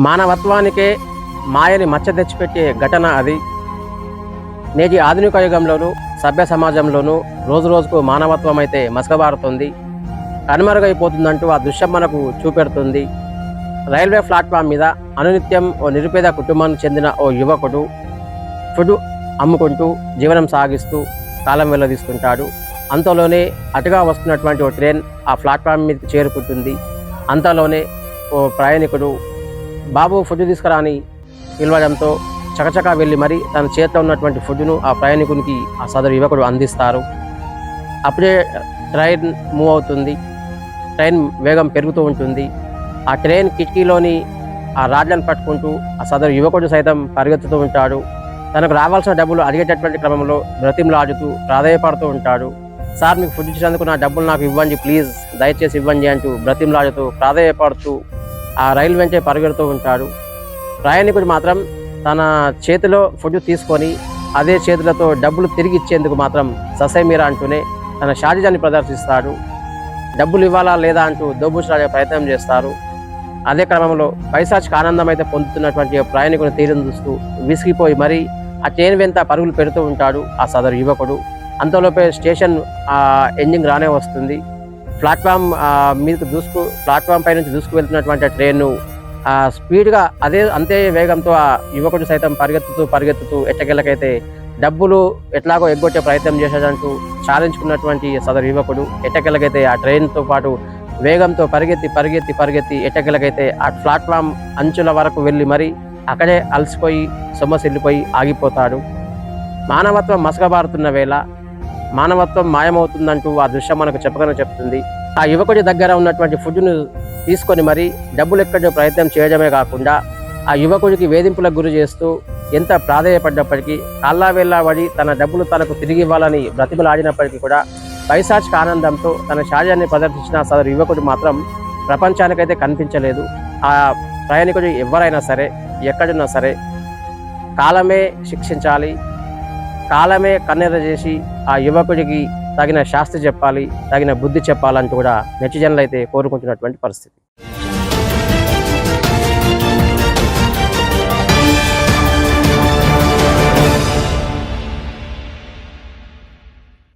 మానవత్వానికే మాయని మచ్చ తెచ్చిపెట్టే ఘటన అది. నేటి ఆధునిక యుగంలోనూ సభ్య సమాజంలోనూ రోజు రోజుకు మానవత్వం అయితే మసకబారుతుంది, కనుమరుగైపోతుందంటూ ఆ దృశ్యం మనకు చూపెడుతుంది. రైల్వే ప్లాట్ఫామ్ మీద అనునిత్యం ఓ నిరుపేద కుటుంబానికి చెందిన ఓ యువకుడు ఫుడ్ అమ్ముకుంటూ జీవనం సాగిస్తూ కాలం వెల్లదీస్తుంటాడు. అంతలోనే అటుగా వస్తున్నటువంటి ఓ ట్రైన్ ఆ ప్లాట్ఫామ్ మీదకి చేరుకుంటుంది. అంతలోనే ఓ ప్రయాణికుడు బాబు ఫుడ్ తీసుకురా అని పిలవడంతో చకచకా వెళ్ళి మరి తన చేతిలో ఉన్నటువంటి ఫుడ్ను ఆ ప్రయాణికునికి ఆ సదరు యువకుడు అందిస్తారు. అప్పుడే ట్రైన్ మూవ్ అవుతుంది. ట్రైన్ వేగం పెరుగుతూ ఉంటుంది. ఆ ట్రైన్ కిటికీలోని ఆ రాడ్లను పట్టుకుంటూ ఆ సదరు యువకుడు సైతం పరిగెత్తుతూ ఉంటాడు. తనకు రావాల్సిన డబ్బులు అడిగేటటువంటి క్రమంలో బ్రతిమలాడుతూ ప్రాధేయపడుతూ ఉంటాడు. సార్, మీకు ఫుడ్ ఇచ్చినందుకు నా డబ్బులు నాకు ఇవ్వండి ప్లీజ్, దయచేసి ఇవ్వండి అంటూ బ్రతిమలాడుతూ ప్రాధేయపడుతూ ఆ రైలు వెంటే పరిగెడుతూ ఉంటాడు. ప్రయాణికుడు మాత్రం తన చేతిలో ఫుడ్ తీసుకొని అదే చేతులతో డబ్బులు తిరిగి ఇచ్చేందుకు మాత్రం ససైమీరా అంటూనే తన షాజీజాన్ని ప్రదర్శిస్తాడు. డబ్బులు ఇవ్వాలా లేదా అంటూ దోబూచులాడే ప్రయత్నం చేస్తారు. అదే క్రమంలో పైశాచిక ఆనందం అయితే పొందుతున్నటువంటి ప్రయాణికుని తీరును చూస్తూ విసిగిపోయి మరీ ఆ ట్రైన్ వెంట పరుగులు పెడుతూ ఉంటాడు ఆ సదరు యువకుడు. అంతలోపే స్టేషన్ ఎంజిన్ రానే వస్తుంది. ప్లాట్ఫామ్ ప్లాట్ఫామ్ పై నుంచి దూసుకు వెళ్తున్నటువంటి ట్రైన్ను స్పీడ్గా అంతే వేగంతో ఆ యువకుడు సైతం పరిగెత్తుతూ ఎట్టకెళ్ళకైతే డబ్బులు ఎట్లాగో ఎగ్గొట్టే ప్రయత్నం చేశాడంటూ చాలించుకున్నటువంటి సదరు యువకుడు ఎట్టకెళ్ళకైతే ఆ ట్రైన్తో పాటు వేగంతో పరిగెత్తి ఎట్టకెళ్ళకైతే ఆ ప్లాట్ఫామ్ అంచుల వరకు వెళ్ళి మరి అక్కడే అలసిపోయి సొమ్మసిల్లిపోయి ఆగిపోతాడు. మానవత్వం మసకబారుతున్న వేళ మానవత్వం మాయమవుతుందంటూ ఆ దృశ్యం మనకు చెప్తుంది. ఆ యువకుడి దగ్గర ఉన్నటువంటి ఫుడ్ను తీసుకొని మరి డబ్బులు ఎక్కడో ప్రయత్నం చేయడమే కాకుండా ఆ యువకుడికి వేధింపులకు గురి చేస్తూ ఎంత ప్రాధేయపడ్డప్పటికీ కాళ్ళావేళ్ళ పడి తన డబ్బులు తనకు తిరిగి ఇవ్వాలని బ్రతిమలాడినప్పటికీ కూడా పైశాచిక ఆనందంతో తన శారీరాన్ని ప్రదర్శించిన సదరు యువకుడు మాత్రం ప్రపంచానికైతే కనిపించలేదు. ఆ ప్రయాణికుడు ఎవరైనా సరే ఎక్కడున్నా సరే కాలమే శిక్షించాలి, కాలమే కన్నెర చేసి ఆ యువకుడికి తగిన శాస్తి చెప్పాలి, తగిన బుద్ధి చెప్పాలంటూ కూడా నెటిజన్లు అయితే కోరుకుంటున్నటువంటి పరిస్థితి.